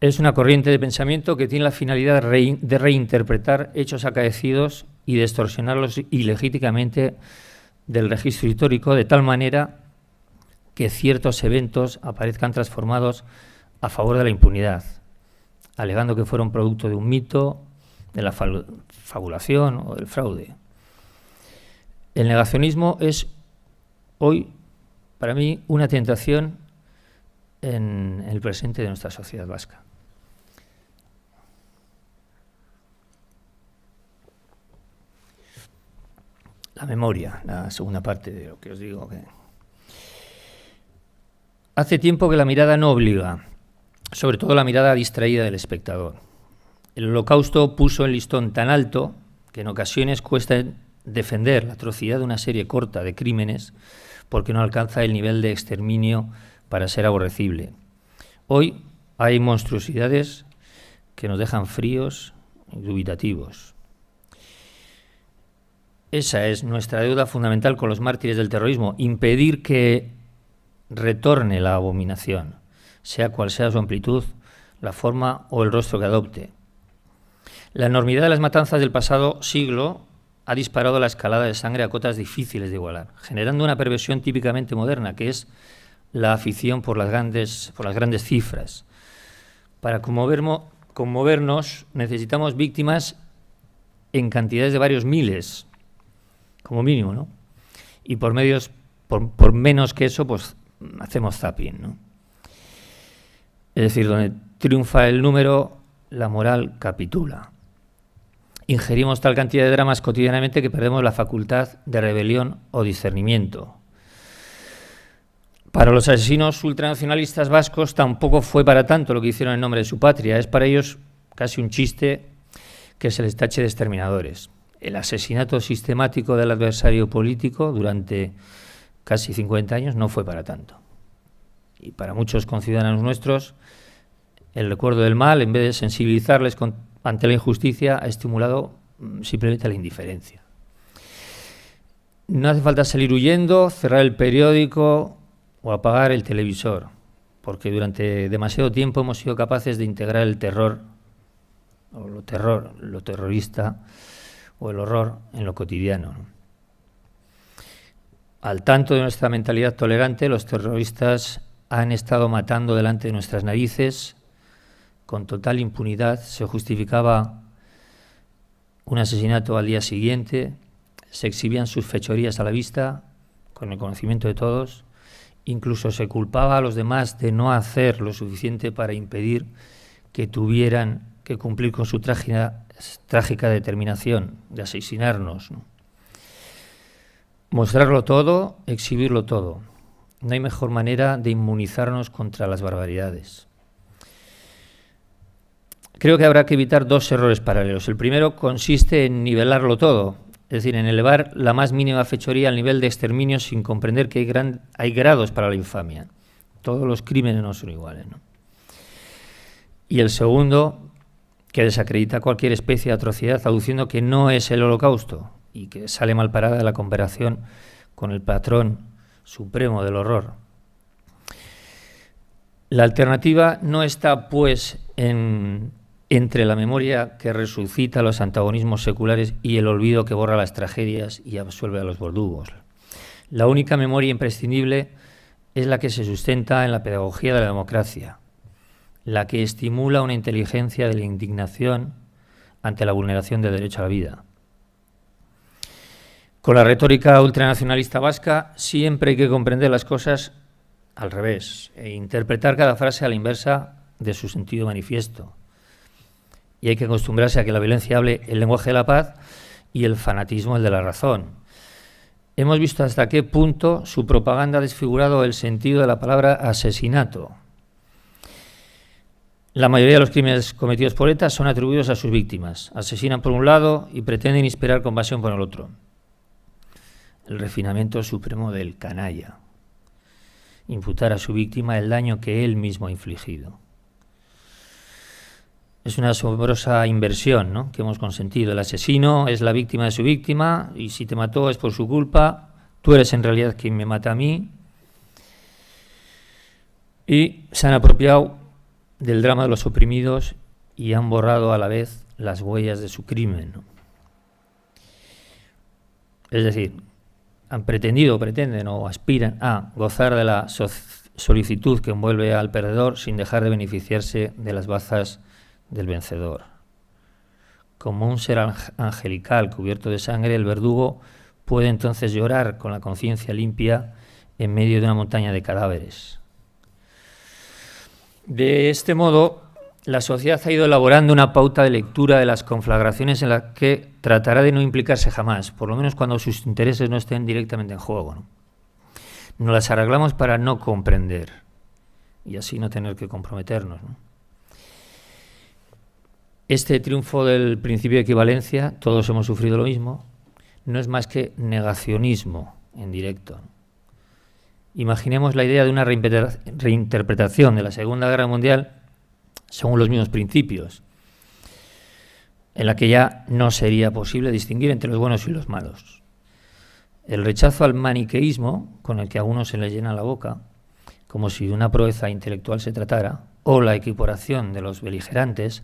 es una corriente de pensamiento que tiene la finalidad de reinterpretar hechos acaecidos y distorsionarlos ilegítimamente del registro histórico de tal manera que ciertos eventos aparezcan transformados a favor de la impunidad, alegando que fueron producto de un mito, de la fabulación o del fraude. El negacionismo es hoy, para mí, una tentación en el presente de nuestra sociedad vasca. La memoria, la segunda parte de lo que os digo. Hace tiempo que la mirada no obliga, sobre todo la mirada distraída del espectador. El Holocausto puso el listón tan alto que en ocasiones cuesta defender la atrocidad de una serie corta de crímenes porque no alcanza el nivel de exterminio para ser aborrecible. Hoy hay monstruosidades que nos dejan fríos y dubitativos. Esa es nuestra deuda fundamental con los mártires del terrorismo, impedir que retorne la abominación, sea cual sea su amplitud, la forma o el rostro que adopte. La enormidad de las matanzas del pasado siglo ha disparado la escalada de sangre a cotas difíciles de igualar, generando una perversión típicamente moderna, que es la afición por las grandes cifras. Para conmovernos necesitamos víctimas en cantidades de varios miles, como mínimo, ¿no? Y por menos que eso, pues hacemos zapping, ¿no? Es decir, donde triunfa el número, la moral capitula. Ingerimos tal cantidad de dramas cotidianamente que perdemos la facultad de rebelión o discernimiento. Para los asesinos ultranacionalistas vascos tampoco fue para tanto lo que hicieron en nombre de su patria. Es para ellos casi un chiste que se les tache de exterminadores. El asesinato sistemático del adversario político durante casi 50 años no fue para tanto. Y para muchos conciudadanos nuestros, el recuerdo del mal, en vez de sensibilizarles ante la injusticia, ha estimulado simplemente la indiferencia. No hace falta salir huyendo, cerrar el periódico o apagar el televisor, porque durante demasiado tiempo hemos sido capaces de integrar el terror, o lo terrorista, o el horror en lo cotidiano. Al tanto de nuestra mentalidad tolerante, los terroristas han estado matando delante de nuestras narices con total impunidad. Se justificaba un asesinato al día siguiente, se exhibían sus fechorías a la vista, con el conocimiento de todos, incluso se culpaba a los demás de no hacer lo suficiente para impedir que tuvieran que cumplir con su trágica determinación de asesinarnos, ¿no? Mostrarlo todo, exhibirlo todo. No hay mejor manera de inmunizarnos contra las barbaridades. Creo que habrá que evitar dos errores paralelos. El primero consiste en nivelarlo todo, es decir, en elevar la más mínima fechoría al nivel de exterminio sin comprender que hay grados para la infamia. Todos los crímenes no son iguales, ¿no? Y el segundo, que desacredita cualquier especie de atrocidad aduciendo que no es el Holocausto y que sale mal parada de la comparación con el patrón supremo del horror. La alternativa no está, pues, entre la memoria que resucita los antagonismos seculares y el olvido que borra las tragedias y absuelve a los verdugos. La única memoria imprescindible es la que se sustenta en la pedagogía de la democracia, la que estimula una inteligencia de la indignación ante la vulneración del derecho a la vida. Con la retórica ultranacionalista vasca siempre hay que comprender las cosas al revés e interpretar cada frase a la inversa de su sentido manifiesto. Y hay que acostumbrarse a que la violencia hable el lenguaje de la paz y el fanatismo el de la razón. Hemos visto hasta qué punto su propaganda ha desfigurado el sentido de la palabra asesinato. La mayoría de los crímenes cometidos por ETA son atribuidos a sus víctimas. Asesinan por un lado y pretenden inspirar compasión por el otro. El refinamiento supremo del canalla. Imputar a su víctima el daño que él mismo ha infligido. Es una asombrosa inversión, ¿no?, que hemos consentido. El asesino es la víctima de su víctima y si te mató es por su culpa. Tú eres en realidad quien me mata a mí. Y se han apropiado del drama de los oprimidos y han borrado a la vez las huellas de su crimen, ¿no? Es decir, han pretendido, pretenden o aspiran a gozar de la solicitud que envuelve al perdedor sin dejar de beneficiarse de las bazas del vencedor. Como un ser angelical cubierto de sangre, el verdugo puede entonces llorar con la conciencia limpia en medio de una montaña de cadáveres. De este modo, la sociedad ha ido elaborando una pauta de lectura de las conflagraciones en la que tratará de no implicarse jamás, por lo menos cuando sus intereses no estén directamente en juego, ¿no? Nos las arreglamos para no comprender y así no tener que comprometernos, ¿no? Este triunfo del principio de equivalencia, todos hemos sufrido lo mismo, no es más que negacionismo en directo. Imaginemos la idea de una reinterpretación de la Segunda Guerra Mundial según los mismos principios, en la que ya no sería posible distinguir entre los buenos y los malos. El rechazo al maniqueísmo, con el que a unos se les llena la boca, como si de una proeza intelectual se tratara, o la equiparación de los beligerantes,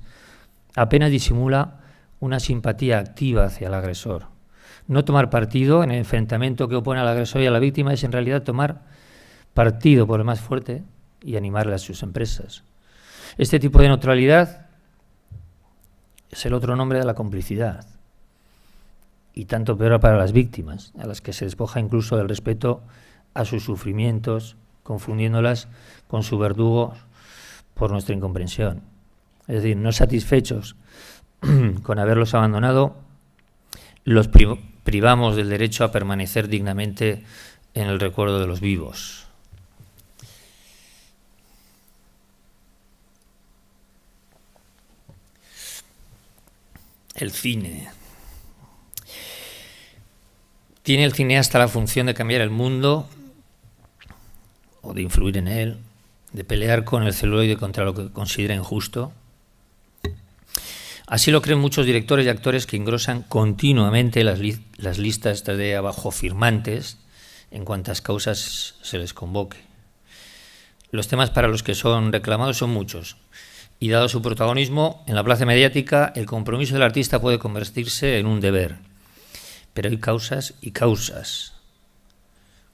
apenas disimula una simpatía activa hacia el agresor. No tomar partido en el enfrentamiento que opone al agresor y a la víctima es en realidad tomar partido por el más fuerte y animarle a sus empresas. Este tipo de neutralidad es el otro nombre de la complicidad, y tanto peor para las víctimas, a las que se despoja incluso del respeto a sus sufrimientos, confundiéndolas con su verdugo por nuestra incomprensión. Es decir, no satisfechos con haberlos abandonado, los privamos del derecho a permanecer dignamente en el recuerdo de los vivos. El cine. ¿Tiene el cineasta la función de cambiar el mundo o de influir en él, de pelear con el celuloide contra lo que considera injusto? Así lo creen muchos directores y actores que engrosan continuamente las listas de abajo firmantes en cuantas causas se les convoque. Los temas para los que son reclamados son muchos, y dado su protagonismo en la plaza mediática, el compromiso del artista puede convertirse en un deber. Pero hay causas y causas.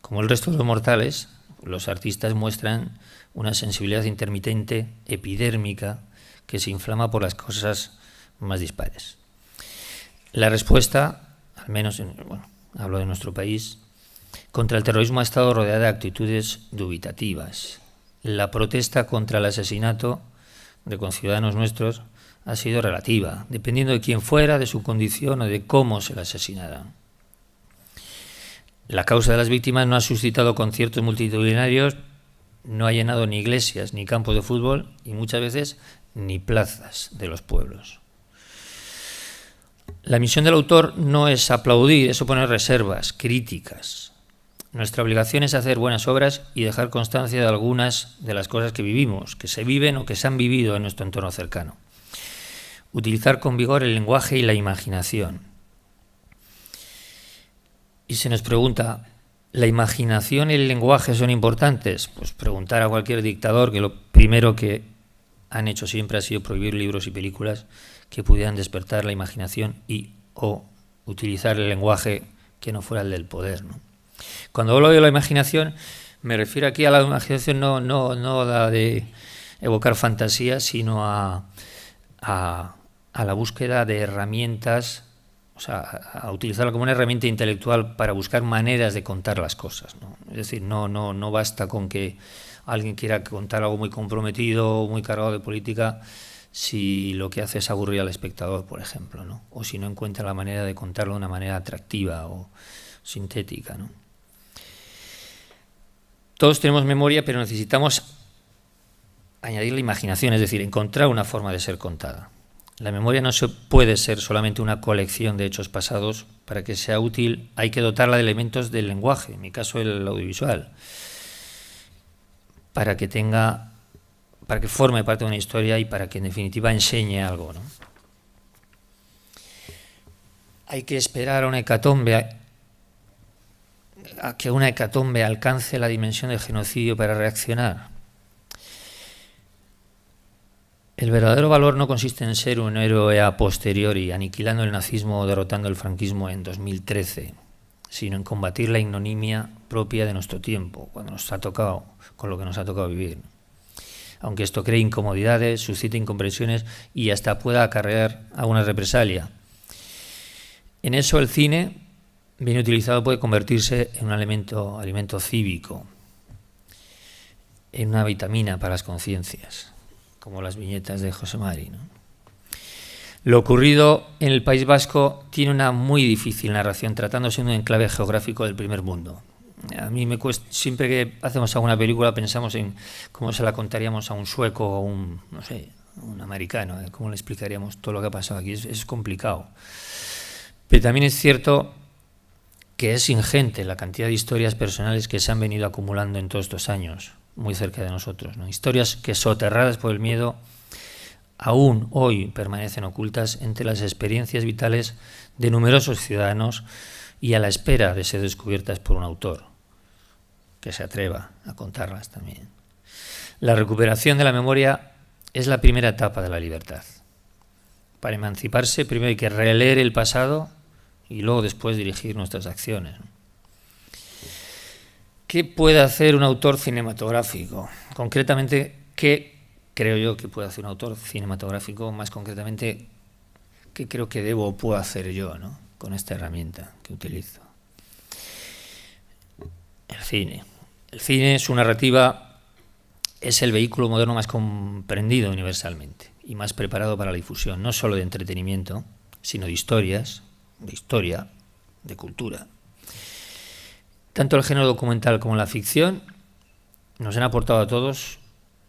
Como el resto de los mortales, los artistas muestran una sensibilidad intermitente, epidérmica, que se inflama por las cosas más dispares. La respuesta, al menos, hablo de nuestro país, contra el terrorismo ha estado rodeada de actitudes dubitativas. La protesta contra el asesinato de conciudadanos nuestros ha sido relativa, dependiendo de quién fuera, de su condición o de cómo se la asesinara. La causa de las víctimas no ha suscitado conciertos multitudinarios, no ha llenado ni iglesias ni campos de fútbol y muchas veces ni plazas de los pueblos. La misión del autor no es aplaudir, es oponer reservas, críticas. Nuestra obligación es hacer buenas obras y dejar constancia de algunas de las cosas que vivimos, que se viven o que se han vivido en nuestro entorno cercano. Utilizar con vigor el lenguaje y la imaginación. Y se nos pregunta, ¿La imaginación y el lenguaje son importantes? Pues preguntar a cualquier dictador, que lo primero que han hecho siempre ha sido prohibir libros y películas que pudieran despertar la imaginación y o utilizar el lenguaje que no fuera el del poder, ¿no? Cuando hablo de la imaginación, me refiero aquí a la imaginación no la de evocar fantasía, sino a la búsqueda de herramientas, o sea, a utilizarla como una herramienta intelectual para buscar maneras de contar las cosas, ¿no? Es decir, no basta con que alguien quiera contar algo muy comprometido, muy cargado de política, si lo que hace es aburrir al espectador, por ejemplo, ¿no? O si no encuentra la manera de contarlo de una manera atractiva o sintética, ¿no? Todos tenemos memoria, pero necesitamos añadir la imaginación, es decir, encontrar una forma de ser contada. La memoria no puede ser solamente una colección de hechos pasados. Para que sea útil hay que dotarla de elementos del lenguaje, en mi caso el audiovisual, para que forme parte de una historia y para que en definitiva enseñe algo, ¿no? Hay que esperar a que una hecatombe alcance la dimensión del genocidio para reaccionar. El verdadero valor no consiste en ser un héroe a posteriori, aniquilando el nazismo o derrotando el franquismo en 2013, sino en combatir la ignominia propia de nuestro tiempo, con lo que nos ha tocado vivir. Aunque esto cree incomodidades, suscite incomprensiones y hasta pueda acarrear alguna represalia. En eso el cine, bien utilizado, puede convertirse en un alimento cívico, en una vitamina para las conciencias, como las viñetas de José Mari, ¿no? Lo ocurrido en el País Vasco tiene una muy difícil narración, tratándose de un enclave geográfico del primer mundo. A mí me cuesta, siempre que hacemos alguna película pensamos en cómo se la contaríamos a un sueco o un americano, cómo le explicaríamos todo lo que ha pasado aquí. Es complicado. Pero también es cierto que es ingente la cantidad de historias personales que se han venido acumulando en todos estos años, muy cerca de nosotros, ¿no? Historias que, soterradas por el miedo, aún hoy permanecen ocultas entre las experiencias vitales de numerosos ciudadanos y a la espera de ser descubiertas por un autor que se atreva a contarlas también. La recuperación de la memoria es la primera etapa de la libertad. Para emanciparse, primero hay que releer el pasado y luego después dirigir nuestras acciones, ¿no? ¿Qué puede hacer un autor cinematográfico? Concretamente, ¿qué creo yo que puede hacer un autor cinematográfico? Más concretamente, ¿qué creo que debo o puedo hacer yo, ¿no?, con esta herramienta que utilizo? El cine. El cine, su narrativa, es el vehículo moderno más comprendido universalmente y más preparado para la difusión, no solo de entretenimiento, sino de historias, de historia, de cultura. Tanto el género documental como la ficción nos han aportado a todos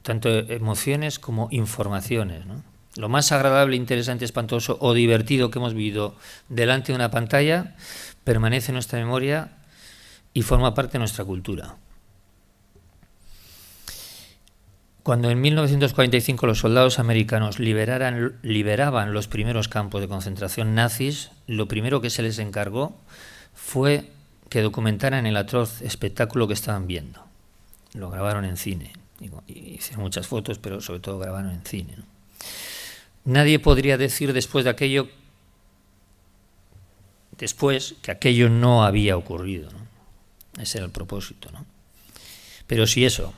tanto emociones como informaciones, ¿no? Lo más agradable, interesante, espantoso o divertido que hemos vivido delante de una pantalla permanece en nuestra memoria y forma parte de nuestra cultura. Cuando en 1945 los soldados americanos liberaban los primeros campos de concentración nazis, lo primero que se les encargó fue que documentaran el atroz espectáculo que estaban viendo. Lo grabaron en cine, y hicieron muchas fotos, pero sobre todo grabaron en cine, ¿no? Nadie podría decir después que aquello no había ocurrido, ¿no? Ese era el propósito, ¿no? Pero si eso,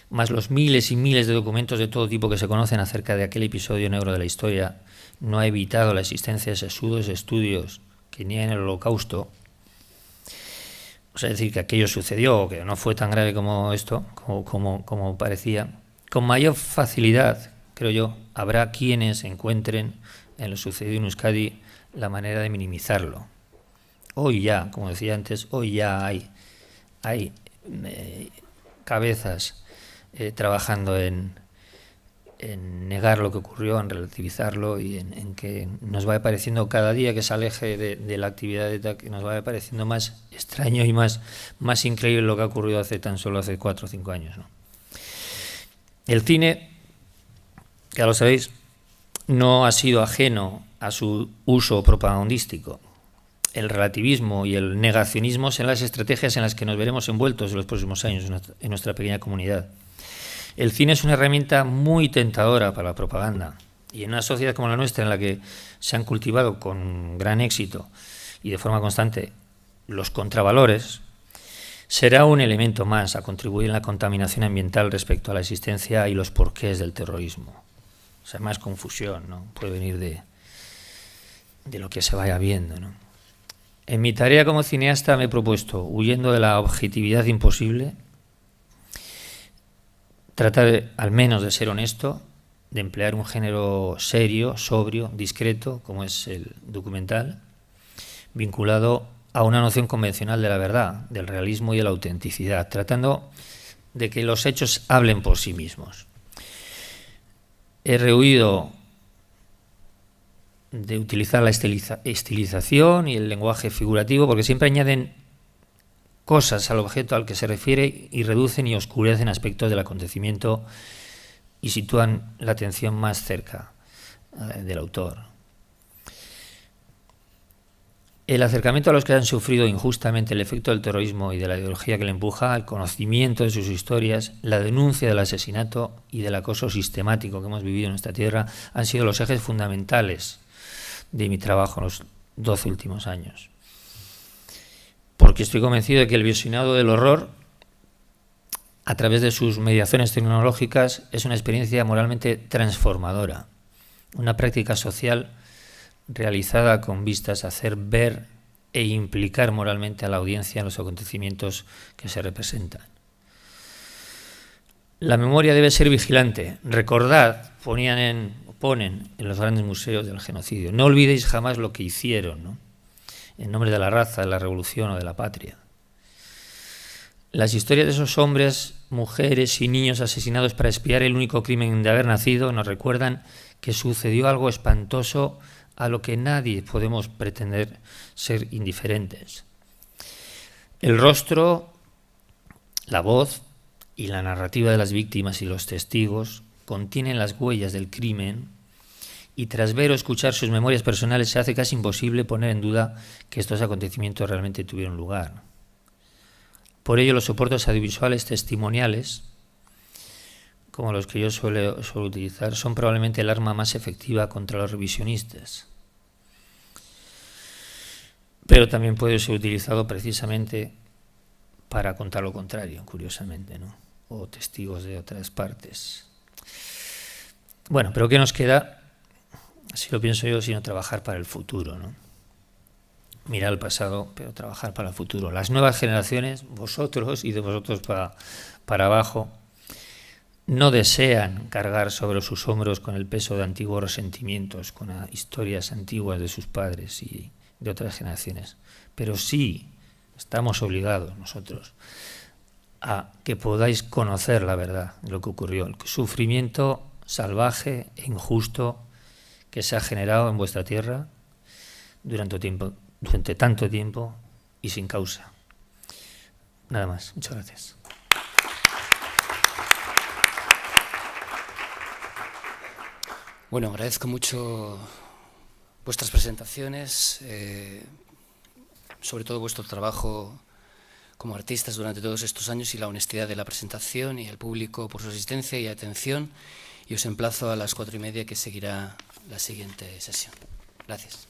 más los miles y miles de documentos de todo tipo que se conocen acerca de aquel episodio negro de la historia, no ha evitado la existencia de sesudos estudios que niegan el Holocausto, o sea, decir que aquello sucedió o que no fue tan grave como esto, como parecía, con mayor facilidad, creo yo, habrá quienes encuentren en lo sucedido en Euskadi la manera de minimizarlo. Hoy ya, como decía antes, hoy ya hay cabezas trabajando en negar lo que ocurrió, en relativizarlo y en que nos vaya pareciendo cada día que se aleje de la actividad de ETA, que nos vaya pareciendo más extraño y más increíble lo que ha ocurrido tan solo hace 4 o 5 años, ¿no? El cine, ya lo sabéis, no ha sido ajeno a su uso propagandístico. el relativismo y el negacionismo serán las estrategias en las que nos veremos envueltos en los próximos años en nuestra pequeña comunidad. El cine es una herramienta muy tentadora para la propaganda, y en una sociedad como la nuestra, en la que se han cultivado con gran éxito y de forma constante los contravalores, será un elemento más a contribuir en la contaminación ambiental respecto a la existencia y los porqués del terrorismo. O sea, más confusión, ¿no? Puede venir de lo que se vaya viendo, ¿no? En mi tarea como cineasta me he propuesto, huyendo de la objetividad imposible, tratar al menos de ser honesto, de emplear un género serio, sobrio, discreto, como es el documental, vinculado a una noción convencional de la verdad, del realismo y de la autenticidad, tratando de que los hechos hablen por sí mismos. He rehuido de utilizar la estilización y el lenguaje figurativo, porque siempre añaden cosas al objeto al que se refiere y reducen y oscurecen aspectos del acontecimiento y sitúan la atención más cerca del autor. El acercamiento a los que han sufrido injustamente el efecto del terrorismo y de la ideología que le empuja, el conocimiento de sus historias, la denuncia del asesinato y del acoso sistemático que hemos vivido en esta tierra han sido los ejes fundamentales de mi trabajo en los 12 últimos años. Porque estoy convencido de que el visionado del horror, a través de sus mediaciones tecnológicas, es una experiencia moralmente transformadora, una práctica social realizada con vistas a hacer ver e implicar moralmente a la audiencia en los acontecimientos que se representan. La memoria debe ser vigilante. Recordad, ponen en los grandes museos del genocidio, no olvidéis jamás lo que hicieron, ¿no?, en nombre de la raza, de la revolución o de la patria. Las historias de esos hombres, mujeres y niños asesinados para expiar el único crimen de haber nacido nos recuerdan que sucedió algo espantoso a lo que nadie podemos pretender ser indiferentes. El rostro, la voz y la narrativa de las víctimas y los testigos contienen las huellas del crimen, y tras ver o escuchar sus memorias personales se hace casi imposible poner en duda que estos acontecimientos realmente tuvieron lugar. Por ello, los soportes audiovisuales testimoniales, como los que yo suelo utilizar, son probablemente el arma más efectiva contra los revisionistas. Pero también puede ser utilizado precisamente para contar lo contrario, curiosamente, ¿no?, o testigos de otras partes. Bueno, pero ¿qué nos queda? Así lo pienso yo, sino trabajar para el futuro, ¿no? Mirar al pasado, pero trabajar para el futuro. Las nuevas generaciones, vosotros y de vosotros para abajo, no desean cargar sobre sus hombros con el peso de antiguos resentimientos, con historias antiguas de sus padres y de otras generaciones. Pero sí estamos obligados nosotros a que podáis conocer la verdad de lo que ocurrió, el sufrimiento salvaje e injusto que se ha generado en vuestra tierra durante tanto tiempo y sin causa. Nada más. Muchas gracias. Bueno, agradezco mucho vuestras presentaciones, sobre todo vuestro trabajo como artistas durante todos estos años y la honestidad de la presentación y al público por su asistencia y atención. Y os emplazo a las 4:30 que seguirá la siguiente sesión. Gracias.